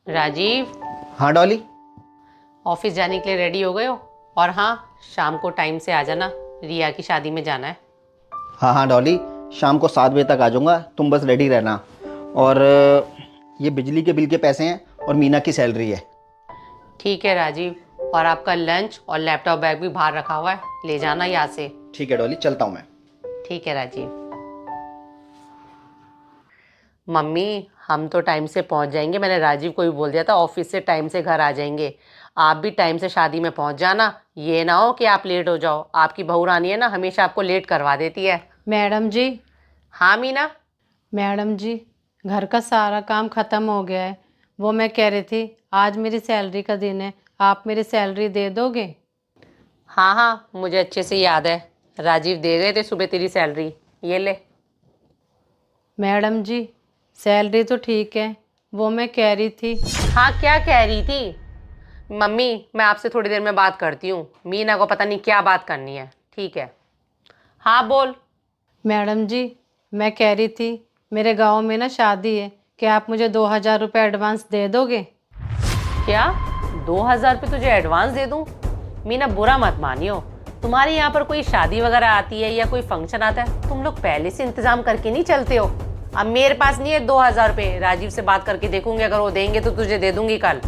राजीव, हाँ डॉली। ऑफिस जाने के लिए रेडी हो गए हो? और हाँ, शाम को टाइम से आ जाना, रिया की शादी में जाना है। हाँ हाँ डॉली, शाम को 7 बजे तक आ जाऊँगा, तुम बस रेडी रहना। और ये बिजली के बिल के पैसे हैं और मीना की सैलरी है। ठीक है राजीव, और आपका लंच और लैपटॉप बैग भी बाहर रखा हुआ है, ले जाना यहाँ से। ठीक है डॉली, चलता हूँ मैं। ठीक है राजीव। मम्मी, हम तो टाइम से पहुँच जाएंगे। मैंने राजीव को भी बोल दिया था, ऑफिस से टाइम से घर आ जाएंगे। आप भी टाइम से शादी में पहुँच जाना, ये ना हो कि आप लेट हो जाओ। आपकी बहू रानी है ना, हमेशा आपको लेट करवा देती है। मैडम जी। हाँ मीना। मैडम जी, घर का सारा काम ख़त्म हो गया है। वो मैं कह रही थी, आज मेरी सैलरी का दिन है, आप मेरी सैलरी दे दोगे? हाँ हाँ, मुझे अच्छे से याद है, राजीव दे गए थे सुबह तेरी सैलरी। ये ले। मैडम जी, सैलरी तो ठीक है, वो मैं कह रही थी। हाँ, क्या कह रही थी? मम्मी, मैं आपसे थोड़ी देर में बात करती हूँ, मीना को पता नहीं क्या बात करनी है। ठीक है, हाँ बोल। मैडम जी, मैं कह रही थी, मेरे गांव में ना शादी है, क्या आप मुझे 2000 रुपये एडवांस दे दोगे? क्या 2000 रुपये तुझे एडवांस दे दूँ? मीना, बुरा मत मानियो, तुम्हारे यहाँ पर कोई शादी वगैरह आती है या कोई फंक्शन आता है, तुम लोग पहले से इंतजाम करके नहीं चलते हो। अब मेरे पास नहीं है 2000 रुपये, राजीव से बात करके देखूंगी, अगर वो देंगे तो तुझे दे दूंगी कल।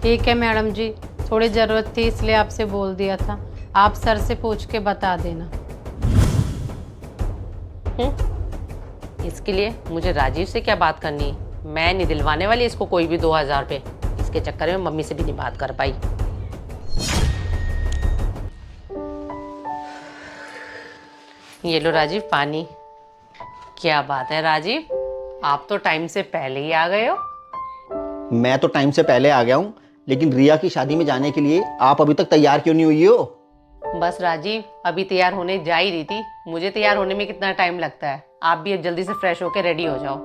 ठीक है मैडम जी, थोड़ी ज़रूरत थी इसलिए आपसे बोल दिया था, आप सर से पूछ के बता देना। इसके लिए मुझे राजीव से क्या बात करनी? मैं नहीं दिलवाने वाली इसको कोई भी 2000 रुपये। इसके चक्कर में मम्मी से भी नहीं बात कर पाई। ये लो राजीव, पानी। क्या बात है राजीव, आप तो टाइम से पहले ही आ गए हो। मैं तो टाइम से पहले आ गया हूँ, लेकिन रिया की शादी में जाने के लिए आप अभी तक तैयार क्यों नहीं हुई हो? बस राजीव, अभी तैयार होने जा ही रही थी। मुझे तैयार होने में कितना टाइम लगता है, आप भी अब जल्दी से फ्रेश होकर रेडी हो जाओ।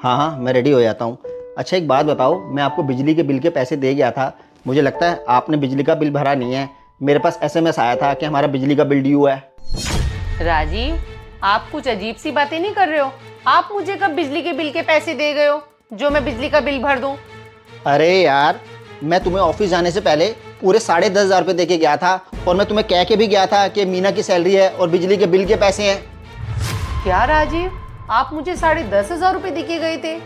हाँ हाँ, मैं रेडी हो जाता हूँ। अच्छा एक बात बताओ, मैं आपको बिजली के बिल के पैसे दे गया था, मुझे लगता है आपने बिजली का बिल भरा नहीं है। मेरे पास SMS आया था कि हमारा बिजली का बिल ड्यू है। राजीव, आप कुछ अजीब सी बातें नहीं कर रहे हो? आप मुझे कब बिजली के बिल के पैसे दे गए हो जो मैं बिजली का बिल भर दूं? अरे यार, मैं तुम्हें ऑफिस जाने से पहले पूरे 10,500 रुपये दे के गया था, और मैं तुम्हें कह के भी गया था कि मीना की सैलरी है और बिजली के बिल के पैसे हैं। क्या राजीव, आप मुझे 10,500 रुपये दे के गए थे,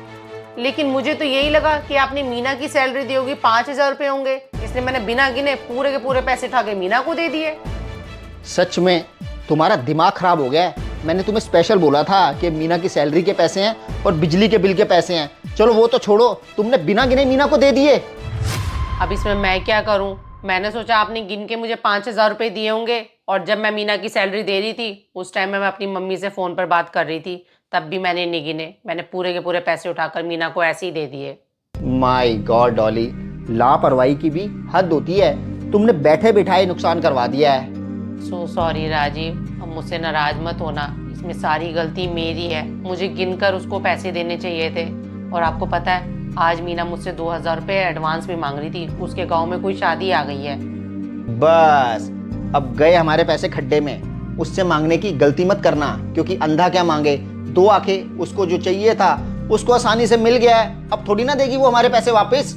लेकिन मुझे तो यही लगा कि आपने मीना की सैलरी दी होगी, 5,000 रुपये होंगे, इसलिए मैंने बिना गिने पूरे के पूरे पैसे उठा के मीना को दे दिए। सच में तुम्हारा दिमाग खराब हो गया है। मैंने तुम्हें स्पेशल बोला था कि मीना की सैलरी के पैसे हैं और बिजली के बिल के पैसे हैं। चलो वो तो छोड़ो, तुमने बिना गिने मीना को दे दिए। अब इसमें मैं क्या करूं? मैंने सोचा आपने गिन के मुझे 5,000 रुपये दिए होंगे, और जब मैं मीना की सैलरी दे रही थी उस टाइम में मैं अपनी मम्मी से फ़ोन पर बात कर रही थी, तब भी मैंने नहीं गिने। मैंने पूरे के पूरे पैसे उठाकर मीना को ऐसे ही दे दिए। माय गॉड डॉली, लापरवाही की भी हद होती है। तुमने बैठे बिठाए नुकसान करवा दिया है। सो सॉरी राजीव, अब मुझसे नाराज मत होना, इसमें सारी गलती मेरी है। मुझे गिनकर उसको पैसे देने चाहिए थे। और आपको पता है, आज मीना मुझसे 2000 रुपये एडवांस भी मांग रही थी, उसके गांव में कोई शादी आ गई है। बस अब गए हमारे पैसे खड्डे में। उससे मांगने की गलती मत करना, क्योंकि अंधा क्या मांगे, दो आंखें। उसको जो चाहिए था उसको आसानी से मिल गया है, अब थोड़ी ना देगी वो हमारे पैसे वापस।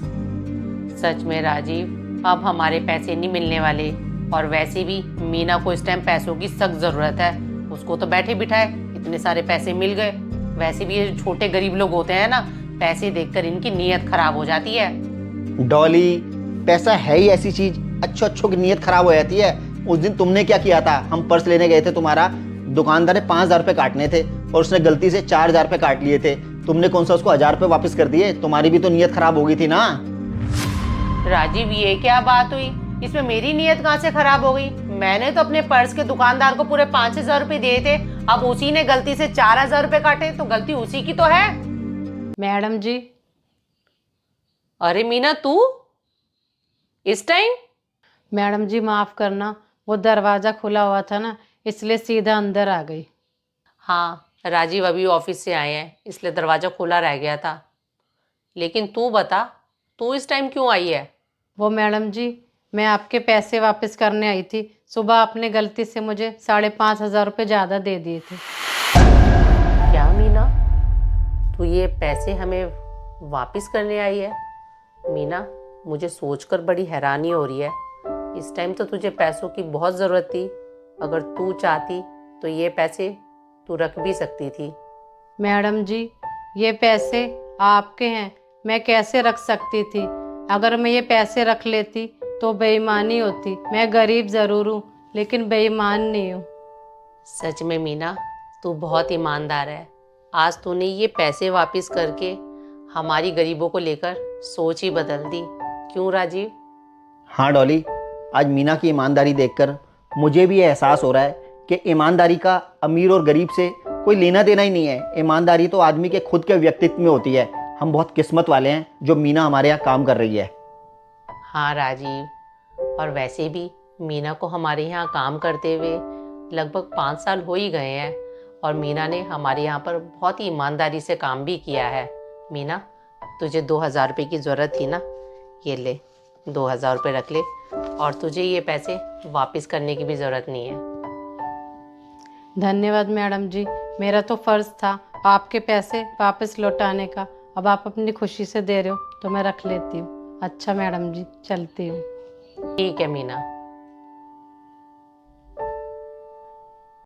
सच में राजीव, अब हमारे पैसे नहीं मिलने वाले। और वैसे भी मीना को इस टाइम पैसों की सख्त ज़रूरत है, उसको तो बैठे बिठाए इतने सारे पैसे मिल गए। वैसे भी ये छोटे गरीब लोग होते हैं ना, पैसे देखकर इनकी नीयत खराब हो जाती है। डॉली, पैसा है ही ऐसी चीज, अच्छों की नीयत खराब हो जाती है। उस दिन तुमने क्या किया था, हम पर्स लेने गए थे तुम्हारा, दुकानदार ने 5,000 रुपये काटने थे और उसने गलती से 4,000 रुपये काट लिए थे। तुमने कौन सा उसको 1,000 रुपये वापस कर दिए? तुम्हारी भी तो नीयत खराब हो गई थी ना। राजीव, ये क्या बात हुई? इसमें मेरी नीयत कहाँ से खराब हो गई? मैंने तो अपने पर्स के दुकानदार को पूरे 5,000 रुपये दिए थे, अब उसी ने गलती से 4,000 रुपये काटे, तो गलती उसी की तो है। मैडम जी। अरे मीना, तू इस टाइम? मैडम जी माफ़ करना, वो दरवाज़ा खुला हुआ था ना, इसलिए सीधा अंदर आ गई। हाँ, राजीव अभी ऑफिस से आए हैं, इसलिए दरवाज़ा खुला रह गया था। लेकिन तू बता, तू इस टाइम क्यों आई है? वो मैडम जी, मैं आपके पैसे वापस करने आई थी। सुबह आपने गलती से मुझे 5,500 रुपये ज़्यादा दे दिए थे। क्या मीना, तू ये पैसे हमें वापस करने आई है? मीना, मुझे सोचकर बड़ी हैरानी हो रही है। इस टाइम तो तुझे पैसों की बहुत ज़रूरत थी। अगर तू चाहती तो ये पैसे तू रख भी सकती थी। मैडम जी, ये पैसे आपके हैं, मैं कैसे रख सकती थी? अगर मैं ये पैसे रख लेती तो बेईमानी होती। मैं गरीब ज़रूर हूँ लेकिन बेईमान नहीं हूँ। सच में मीना, तू बहुत ईमानदार है। आज तूने ये पैसे वापस करके हमारी गरीबों को लेकर सोच ही बदल दी। क्यों राजीव? हाँ डॉली, आज मीना की ईमानदारी देखकर मुझे भी ये एहसास हो रहा है कि ईमानदारी का अमीर और गरीब से कोई लेना देना ही नहीं है। ईमानदारी तो आदमी के खुद के व्यक्तित्व में होती है। हम बहुत किस्मत वाले हैं जो मीना हमारे यहाँ काम कर रही है। हाँ राजीव, और वैसे भी मीना को हमारे यहाँ काम करते हुए लगभग 5 साल हो ही गए हैं और मीना ने हमारे यहाँ पर बहुत ही ईमानदारी से काम भी किया है। मीना, तुझे 2000 रुपये की ज़रूरत थी ना? ये ले, 2000 रुपये रख ले और तुझे ये पैसे वापस करने की भी ज़रूरत नहीं है। धन्यवाद मैडम जी, मेरा तो फ़र्ज़ था आपके पैसे वापस लौटाने का। अब आप अपनी खुशी से दे रहे हो तो मैं रख लेती हूँ। अच्छा मैडम जी, चलती हूँ। ठीक है मीना।